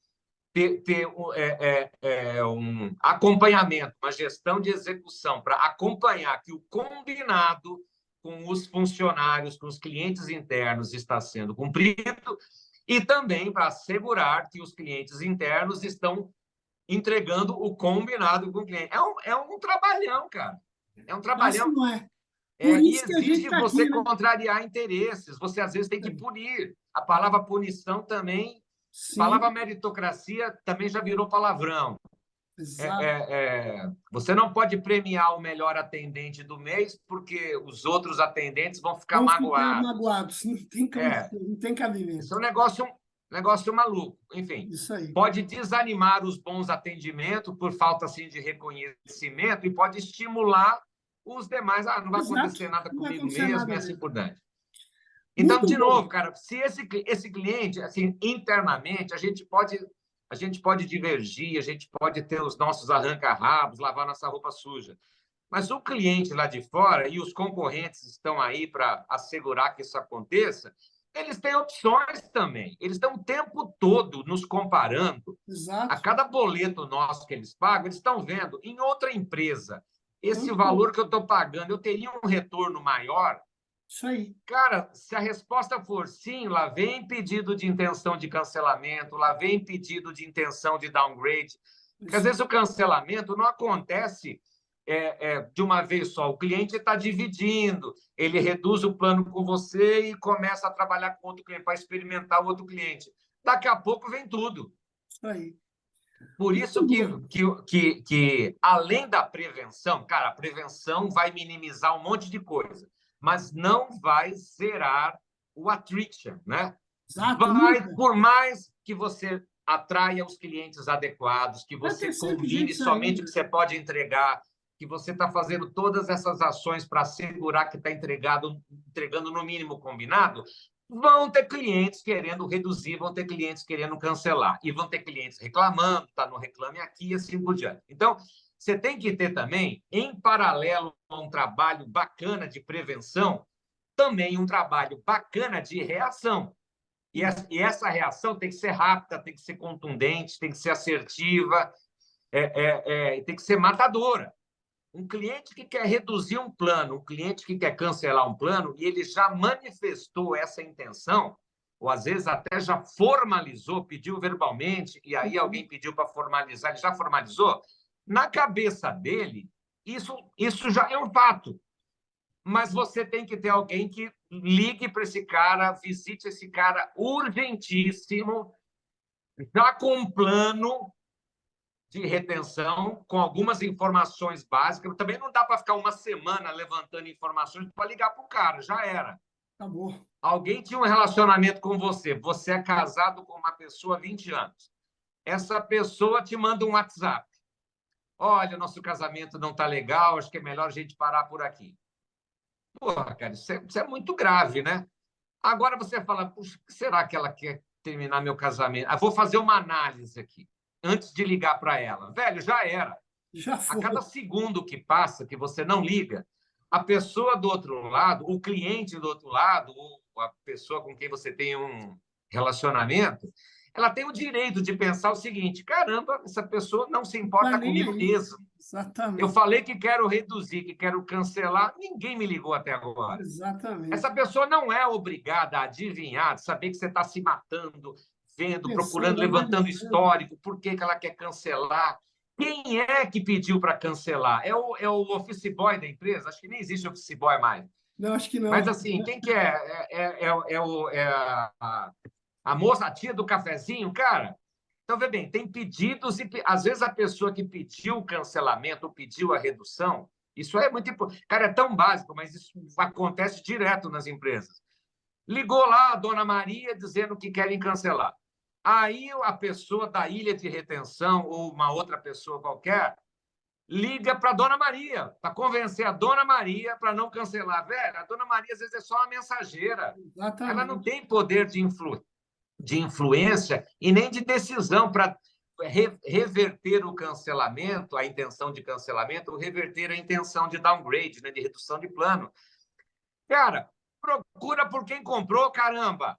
um acompanhamento, uma gestão de execução para acompanhar que o combinado com os funcionários, com os clientes internos está sendo cumprido e também para assegurar que os clientes internos estão entregando o combinado com o cliente. É um trabalhão, cara. É um Fácil trabalhão. não é. Por E isso que a gente exige está você aqui, né? contrariar interesses. Você, às vezes, tem que punir. A palavra punição também... A palavra Sim, meritocracia também já virou palavrão. exato. Você não pode premiar o melhor atendente do mês porque os outros atendentes vão ficar Vão ficar magoados. magoados. Não tem, É, não tem isso é cabimento. um negócio maluco. Enfim, Isso aí. pode desanimar os bons atendimentos por falta assim, de reconhecimento e pode estimular os demais. Ah, não vai Exato. acontecer nada Não vai comigo acontecer mesmo e nada assim mesmo. por diante. Então, Muito de bom. novo, cara, se esse cliente, assim, internamente, a gente pode divergir, a gente pode ter os nossos arranca-rabos, lavar nossa roupa suja. Mas o cliente lá de fora e os concorrentes estão aí para assegurar que isso aconteça, eles têm opções também. Eles estão o tempo todo nos comparando. A Exato. cada boleto nosso que eles pagam, eles estão vendo em outra empresa esse Muito bom. valor que eu estou pagando, eu teria um retorno maior. Isso aí. Cara, se a resposta for sim, lá vem pedido de intenção de cancelamento, lá vem pedido de intenção de downgrade. Porque às Isso vezes aí. o cancelamento não acontece de uma vez só. O cliente está dividindo, ele reduz o plano com você e começa a trabalhar com outro cliente para experimentar o outro cliente. Daqui a pouco vem tudo. Isso aí. Por Muito isso bom. que, além da prevenção, cara, a prevenção vai minimizar um monte de coisa, mas não vai zerar o attrition, né? Exato. Vai, Nunca. por mais que você atraia os clientes adequados, que Vai você ter sempre combine gente somente o que saindo. você pode entregar, que você está fazendo todas essas ações para assegurar que está entregando no mínimo combinado, vão ter clientes querendo reduzir, vão ter clientes querendo cancelar, e vão ter clientes reclamando, está no Reclame Aqui e assim por diante. Então, você tem que ter também, em paralelo a um trabalho bacana de prevenção, também um trabalho bacana de reação. E essa reação tem que ser rápida, tem que ser contundente, tem que ser assertiva, tem que ser matadora. Um cliente que quer reduzir um plano, um cliente que quer cancelar um plano, e ele já manifestou essa intenção, ou às vezes até já formalizou, pediu verbalmente, e aí alguém pediu para formalizar, ele já formalizou, na cabeça dele, isso já é um fato. Mas você tem que ter alguém que ligue para esse cara, visite esse cara urgentíssimo, já com um plano de retenção, com algumas informações básicas. Também não dá para ficar uma semana levantando informações para ligar para o cara, já era. Acabou. Alguém tinha um relacionamento com você é casado com uma pessoa há 20 anos. Essa pessoa te manda um WhatsApp. Olha, nosso casamento não está legal, acho que é melhor a gente parar por aqui. Porra, cara, isso é muito grave, né? Agora você fala, puxa, será que ela quer terminar meu casamento? Ah, vou fazer uma análise aqui, antes de ligar para ela. Velho, já era. Já A cada foi. segundo que passa, que você não liga, a pessoa do outro lado, o cliente do outro lado, ou a pessoa com quem você tem um relacionamento, ela tem o direito de pensar o seguinte: caramba, essa pessoa não se Tá importa nem comigo aí. mesmo. Eu Exatamente. falei que quero reduzir, que quero cancelar, ninguém me ligou até agora. Essa Exatamente. pessoa não é obrigada a adivinhar, saber que você está se matando, vendo, procurando, Pensando, levantando analisando. histórico, por que ela quer cancelar. Quem é que pediu para cancelar? É o office boy da empresa? Acho que nem existe office boy mais. Não, acho que Mas, não. assim, quem que é? A moça, a tia do cafezinho? Cara, então, vê bem, tem pedidos e, às vezes, a pessoa que pediu o cancelamento ou pediu a redução, isso é muito importante. Cara, é tão básico, mas isso acontece direto nas empresas. Ligou lá a dona Maria dizendo que querem cancelar. Aí a pessoa da ilha de retenção ou uma outra pessoa qualquer liga para a dona Maria, para convencer a dona Maria para não cancelar. Velho, a dona Maria às vezes é só uma mensageira. Ela não Exatamente. tem poder de influência e nem de decisão para reverter o cancelamento, a intenção de cancelamento, ou reverter a intenção de downgrade, né, de redução de plano. Cara, procura por quem comprou, caramba!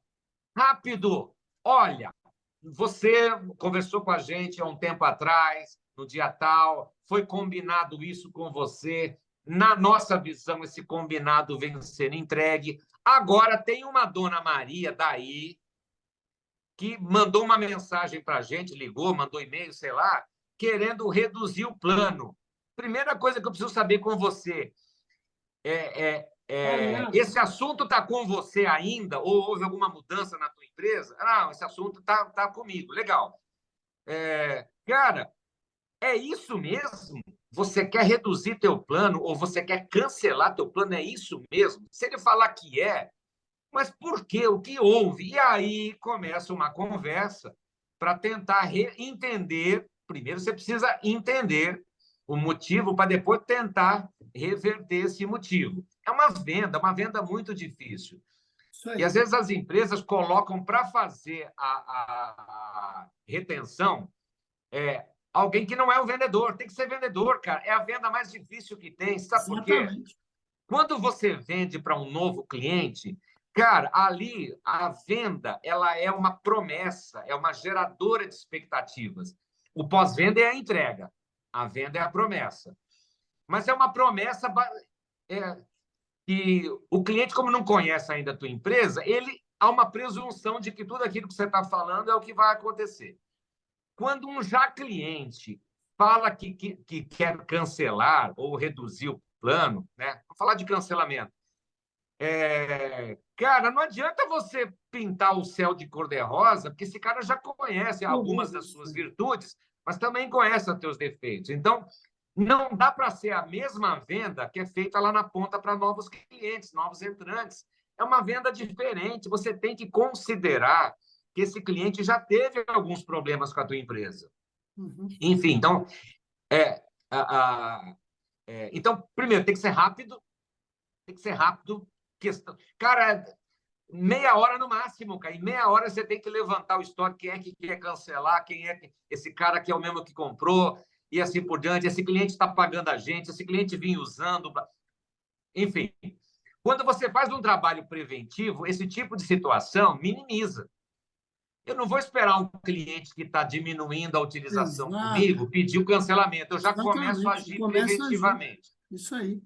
Rápido! olha, você conversou com a gente há um tempo atrás, no dia tal, foi combinado isso com você. Na nossa visão, esse combinado vem sendo entregue. Agora tem uma dona Maria daí que mandou uma mensagem para a gente, ligou, mandou e-mail, sei lá, querendo reduzir o plano. Primeira coisa que eu preciso saber com você Olha, esse assunto está com você ainda? Ou houve alguma mudança na tua empresa? Não, esse assunto está comigo. Legal. Cara, é isso mesmo? Você quer reduzir teu plano ou você quer cancelar teu plano? É isso mesmo? Se ele falar que mas por quê? O que houve? E aí começa uma conversa para tentar entender. Primeiro, você precisa entender o motivo para depois tentar reverter esse motivo. É uma venda muito difícil. isso E às aí. vezes as empresas colocam para fazer a retenção alguém que não é o vendedor. Tem que ser vendedor, cara. É a venda mais difícil que tem. Sabe por quê? Exatamente. Quando você vende para um novo cliente, cara, ali a venda ela é uma promessa, é uma geradora de expectativas. O pós-venda é a entrega, a venda é a promessa. Mas é uma promessa que o cliente, como não conhece ainda a tua empresa, ele há uma presunção de que tudo aquilo que você está falando é o que vai acontecer. Quando um já cliente fala que quer cancelar ou reduzir o plano, né? Vou falar de cancelamento. Cara, não adianta você pintar o céu de cor-de-rosa, porque esse cara já conhece algumas das suas virtudes, mas também conhece os teus defeitos. Então, não dá para ser a mesma venda que é feita lá na ponta para novos clientes, novos entrantes. É uma venda diferente. Você tem que considerar que esse cliente já teve alguns problemas com a tua empresa. Uhum. Enfim, então, é, então, primeiro, tem que ser rápido, tem que ser rápido. Cara, meia hora no máximo, cara. Em meia hora você tem que levantar o estoque, quem é que quer cancelar, quem é que esse cara que é o mesmo que comprou, e assim por diante. Esse cliente está pagando a gente, esse cliente vinha usando. Enfim, quando você faz um trabalho preventivo, esse tipo de situação minimiza. Eu não vou esperar um cliente que está diminuindo a utilização Exato. comigo pedir o cancelamento. Eu já começo a Exatamente. agir Começa a agir. preventivamente. Isso aí.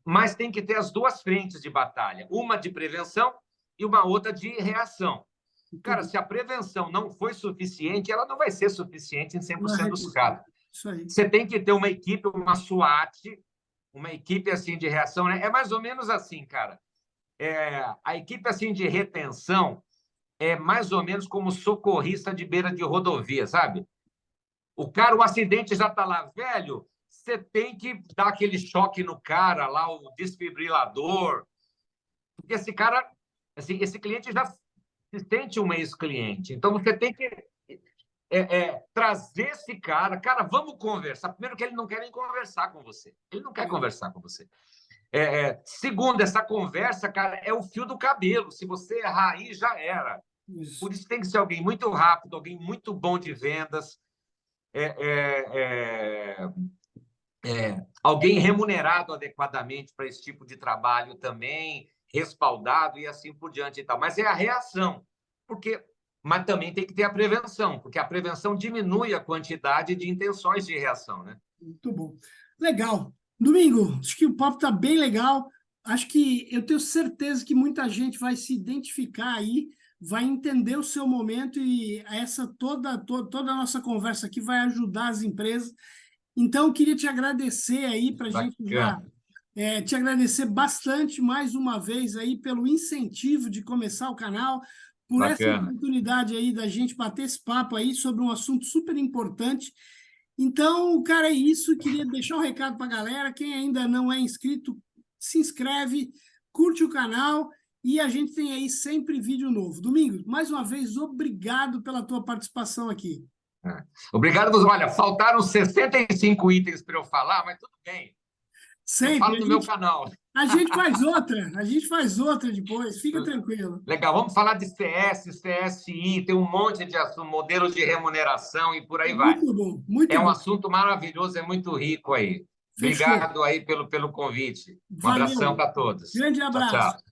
Mas tem que ter as duas frentes de batalha, uma de prevenção e uma outra de reação. Muito Cara, bom. se a prevenção não foi suficiente, ela não vai ser suficiente em Uma 100% dos retenção. casos. Isso aí. Você tem que ter uma equipe, uma SWAT, uma equipe assim de reação, né? É mais ou menos assim, cara. A equipe assim de retenção é mais ou menos como socorrista de beira de rodovia, sabe? O acidente já está lá, velho. Você tem que dar aquele choque no cara lá, o desfibrilador, porque esse cara, assim, esse cliente já se sente um ex-cliente. Então você tem que trazer esse cara. Cara, vamos conversar. Primeiro que ele não quer nem conversar com você. Ele não quer conversar com você. Segundo, essa conversa, cara, é o fio do cabelo. Se você errar aí, já era. Isso. Por isso tem que ser alguém muito rápido, alguém muito bom de vendas, alguém remunerado adequadamente para esse tipo de trabalho também, respaldado e assim por diante e tal. Mas é a reação, mas também tem que ter a prevenção, porque a prevenção diminui a quantidade de intenções de reação, né? Muito bom. Legal. Domingo, acho que o papo está bem legal. Acho que eu tenho certeza que muita gente vai se identificar aí, vai entender o seu momento e essa toda a nossa conversa aqui vai ajudar as empresas. Então, eu queria te agradecer aí para a gente já Bacana, te agradecer bastante mais uma vez aí pelo incentivo de começar o canal, por essa bacana. oportunidade aí da gente bater esse papo aí sobre um assunto super importante. Então, cara, é isso. Queria deixar um recado para a galera. Quem ainda não é inscrito, se inscreve, curte o canal e a gente tem aí sempre vídeo novo. Domingos, mais uma vez, obrigado pela tua participação aqui. Obrigado. Olha, faltaram 65 itens para eu falar, mas tudo bem. Eu Sempre. falo no meu canal. A gente faz outra depois, fica tranquilo. Legal, vamos falar de CS, CSI, tem um monte de assunto, modelo de remuneração e por aí vai. Muito bom, muito É um bom. assunto maravilhoso, é muito rico aí. Fechou. Obrigado aí pelo convite. Um abração Valeu. para todos. Grande Tchau, abraço. tchau.